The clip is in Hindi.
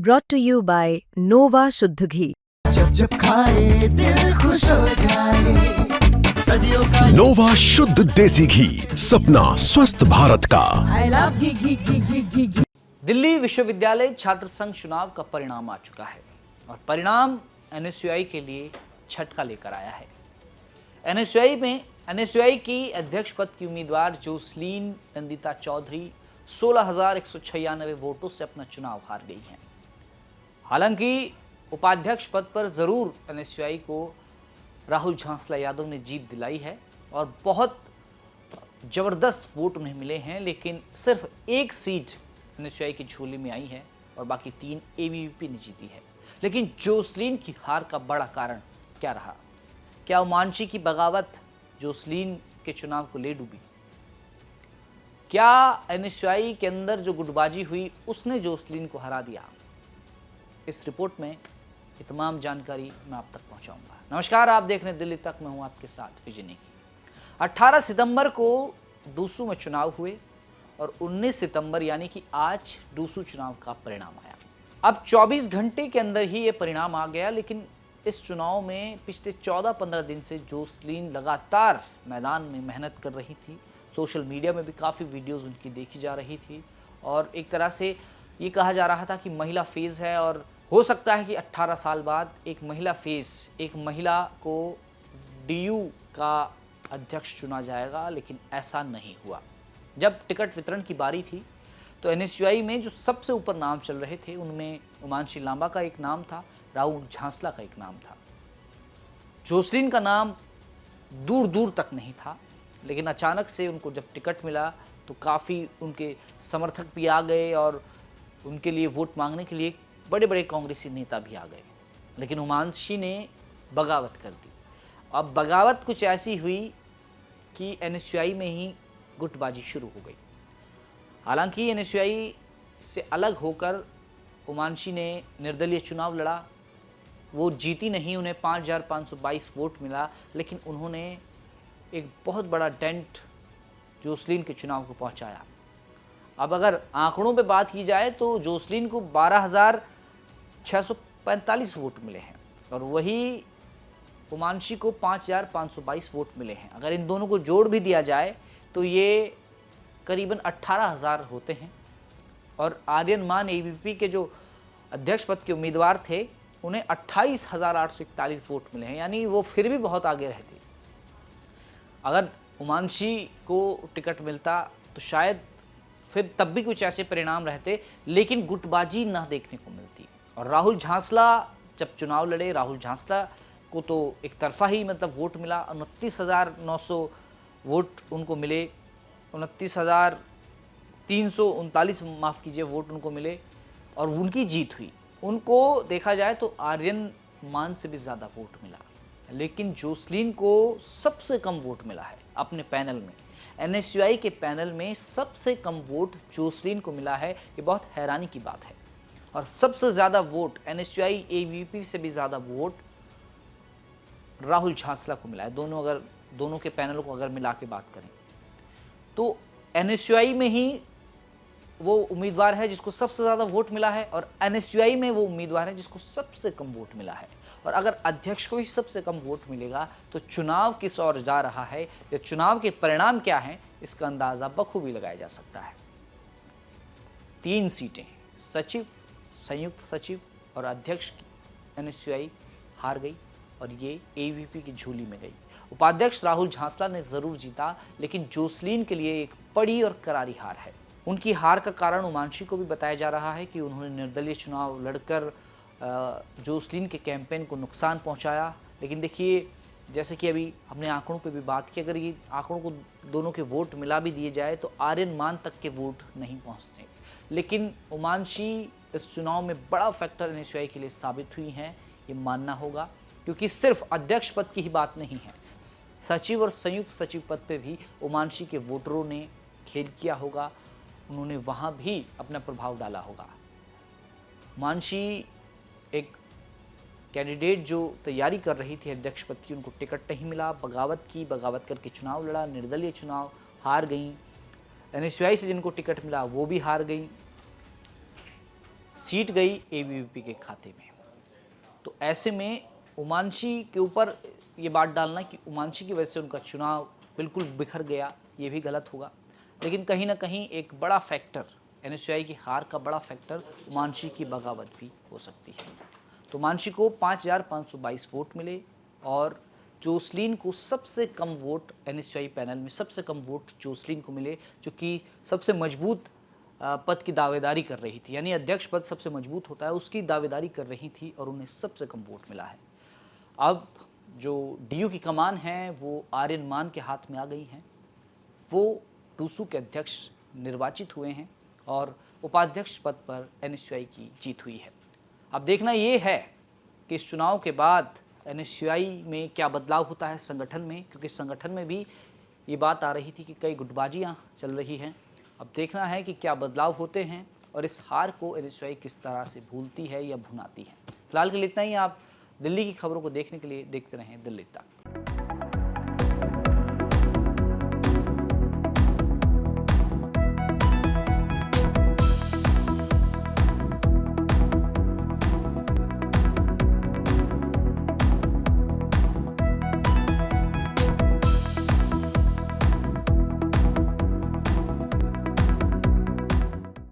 brought to you by Nova शुद्ध घी। जब जब खाए दिल खुश हो जाए, सदियों का नोवा शुद्ध देसी घी, सपना स्वस्थ भारत का। I love घी। दिल्ली विश्वविद्यालय छात्र संघ चुनाव का परिणाम आ चुका है और परिणाम एनएसयूआई के लिए झटका लेकर आया है। एनएसयूआई की अध्यक्ष पद की उम्मीदवार जोसलीन नंदिता चौधरी 16,196 वोटों से अपना चुनाव हार गई हैं। हालांकि उपाध्यक्ष पद पर जरूर एनएसयूआई को राहुल झांसला यादव ने जीत दिलाई है और बहुत जबरदस्त वोट उन्हें मिले हैं, लेकिन सिर्फ एक सीट एनएसयूआई की झोली में आई है और बाकी 3 एबीवीपी ने जीती है। लेकिन जोसलीन की हार का बड़ा कारण क्या रहा? क्या उमांशी की बगावत जोसलीन के चुनाव को ले डूबी? क्या एनएसयूआई के अंदर जो गुटबाजी हुई उसने जोसलीन को हरा दिया? इस रिपोर्ट में ये तमाम जानकारी मैं आप तक पहुंचाऊंगा। नमस्कार, आप देख रहे हैं दिल्ली तक, मैं हूं आपके साथ विजय नेगी। 18 सितंबर को डूसू में चुनाव हुए और 19 सितंबर यानी कि आज डूसू चुनाव का परिणाम आया। अब 24 घंटे के अंदर ही ये परिणाम आ गया, लेकिन इस चुनाव में पिछले 14-15 दिन से जोसलीन लगातार मैदान में मेहनत कर रही थी। सोशल मीडिया में भी काफ़ी वीडियोज़ उनकी देखी जा रही थी और एक तरह से ये कहा जा रहा था कि महिला फेज़ है और हो सकता है कि 18 साल बाद एक महिला को डीयू का अध्यक्ष चुना जाएगा, लेकिन ऐसा नहीं हुआ। जब टिकट वितरण की बारी थी तो एनएसयूआई में जो सबसे ऊपर नाम चल रहे थे उनमें उमांशी लांबा का एक नाम था, राहुल झांसला का एक नाम था। जोसलीन का नाम दूर दूर तक नहीं था, लेकिन अचानक से उनको जब टिकट मिला तो काफ़ी उनके समर्थक भी आ गए और उनके लिए वोट मांगने के लिए बड़े बड़े कांग्रेसी नेता भी आ गए। लेकिन उमांशी ने बगावत कर दी। अब बगावत कुछ ऐसी हुई कि एनएसयूआई में ही गुटबाजी शुरू हो गई। हालांकि एनएसयूआई से अलग होकर उमांशी ने निर्दलीय चुनाव लड़ा। वो जीती नहीं, उन्हें 5,522 वोट मिला, लेकिन उन्होंने एक बहुत बड़ा डेंट जोसलीन के चुनाव को पहुंचाया। अब अगर आंकड़ों पे बात की जाए तो जोसलीन को 12,645 वोट मिले हैं और वही उमांशी को 5,522 वोट मिले हैं। अगर इन दोनों को जोड़ भी दिया जाए तो ये करीबन 18,000 होते हैं। और आर्यन मान एबीवीपी के जो अध्यक्ष पद के उम्मीदवार थे उन्हें 28,841 वोट मिले हैं, यानी वो फिर भी बहुत आगे रहते। अगर उमांशी को टिकट मिलता तो शायद फिर तब भी कुछ ऐसे परिणाम रहते, लेकिन गुटबाजी ना देखने को मिलती। और राहुल झांसला जब चुनाव लड़े, राहुल झांसला को तो एक तरफा ही वोट मिला। 29,900 वोट उनको मिले, 29,339 माफ़ कीजिए वोट उनको मिले और उनकी जीत हुई। उनको देखा जाए तो आर्यन मान से भी ज़्यादा वोट मिला, लेकिन जोसलीन को सबसे कम वोट मिला है अपने पैनल में। एनएसयूआई के पैनल में सबसे कम वोट जोसलीन को मिला है, ये बहुत हैरानी की बात है। और सबसे ज़्यादा वोट एनएसयूआई एबीवीपी से भी ज़्यादा वोट राहुल झांसला को मिला है। दोनों के पैनल को अगर मिला के बात करें तो एनएसयूआई में ही वो उम्मीदवार है जिसको सबसे ज़्यादा वोट मिला है और एनएसयूआई में वो उम्मीदवार है जिसको सबसे कम वोट मिला है। और अगर अध्यक्ष को ही सबसे कम वोट मिलेगा तो चुनाव किस ओर जा रहा है या चुनाव के परिणाम क्या हैं, इसका अंदाज़ा बखूबी लगाया जा सकता है। 3 सीटें, सचिव, संयुक्त सचिव और अध्यक्ष की एनएसयूआई हार गई और ये एबीवीपी की झोली में गई। उपाध्यक्ष राहुल झांसला ने ज़रूर जीता, लेकिन जोसलीन के लिए एक बड़ी और करारी हार है। उनकी हार का कारण उमांशी को भी बताया जा रहा है कि उन्होंने निर्दलीय चुनाव लड़कर जोसलीन के कैंपेन को नुकसान पहुंचाया। लेकिन देखिए, जैसे कि अभी हमने आंकड़ों पे भी बात की, अगर ये आंकड़ों को दोनों के वोट मिला भी दिए जाए तो आर्यन मान तक के वोट नहीं पहुंचते। लेकिन उमांशी इस चुनाव में बड़ा फैक्टर एनएसयूआई के लिए साबित हुई हैं, ये मानना होगा, क्योंकि सिर्फ अध्यक्ष पद की ही बात नहीं है, सचिव और संयुक्त सचिव पद पे भी उमांशी के वोटरों ने खेल किया होगा, उन्होंने वहाँ भी अपना प्रभाव डाला होगा। उमांशी एक कैंडिडेट जो तैयारी कर रही थी अध्यक्ष पद की, उनको टिकट नहीं मिला, बगावत करके चुनाव लड़ा, निर्दलीय चुनाव हार गई। एनएसयूआई से जिनको टिकट मिला वो भी हार गई। सीट गई एबीवीपी के खाते में। तो ऐसे में उमांशी के ऊपर ये बात डालना कि उमांशी की वजह से उनका चुनाव बिल्कुल बिखर गया, ये भी गलत होगा। लेकिन कहीं ना कहीं एक बड़ा फैक्टर, एनएसयूआई की हार का बड़ा फैक्टर उमांशी की बगावत भी हो सकती है। तो उमांशी को 5,522 वोट मिले और जोसलीन को सबसे कम वोट, एनएसयूआई पैनल में सबसे कम वोट जोसलीन को मिले, जो कि सबसे मजबूत पद की दावेदारी कर रही थी, यानी अध्यक्ष पद सबसे मजबूत होता है, उसकी दावेदारी कर रही थी और उन्हें सबसे कम वोट मिला है। अब जो डीयू की कमान है वो आर्यन मान के हाथ में आ गई हैं। वो टूसू के अध्यक्ष निर्वाचित हुए हैं और उपाध्यक्ष पद पर एनएसयूआई की जीत हुई है। अब देखना ये है कि इस चुनाव के बाद एनएसयूआई में क्या बदलाव होता है संगठन में, क्योंकि संगठन में भी ये बात आ रही थी कि कई गुटबाजियाँ चल रही हैं। अब देखना है कि क्या बदलाव होते हैं और इस हार को एनएसयूआई किस तरह से भूलती है या भुनाती है। फिलहाल के लिए इतना ही। आप दिल्ली की खबरों को देखने के लिए देखते रहें दिल्ली तक।